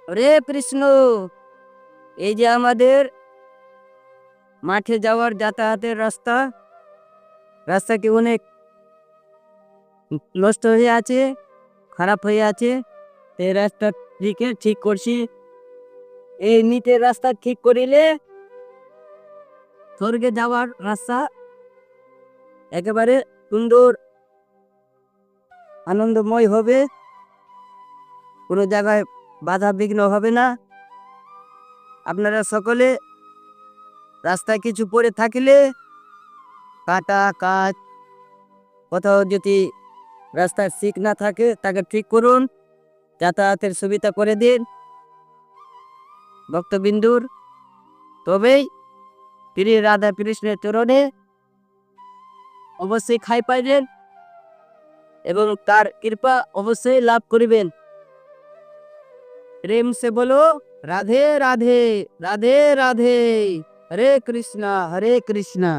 হরে কৃষ্ণ। এই যে আমাদের মাঠে যাওয়ার যাতায়াতের রাস্তা, রাস্তাটি অনেক নষ্ট হয়ে আছে, খারাপ হয়ে আছে। এই রাস্তাটিকে ঠিক করছি। এই নিচের রাস্তা ঠিক করিলে স্বর্গে যাওয়ার রাস্তা একেবারে সুন্দর আনন্দময় হবে, কোনো জায়গায় বাধা বিঘ্ন হবে না। আপনারা সকলে রাস্তায় কিছু পড়ে থাকিলে কাটা কাজ, কোথাও যদি রাস্তার ঠিক না থাকে তাকে ঠিক করুন, যাতায়াতের সুবিধা করে দিন ভক্তবিন্দুর। তবেই শ্রী রাধা কৃষ্ণের চরণে অবশ্যই খাই পাইবেন এবং তার কৃপা অবশ্যই লাভ করিবেন। প্রেম সে বলো রাধে রাধে, রাধে রাধে, হরে কৃষ্ণা হরে কৃষ্ণা।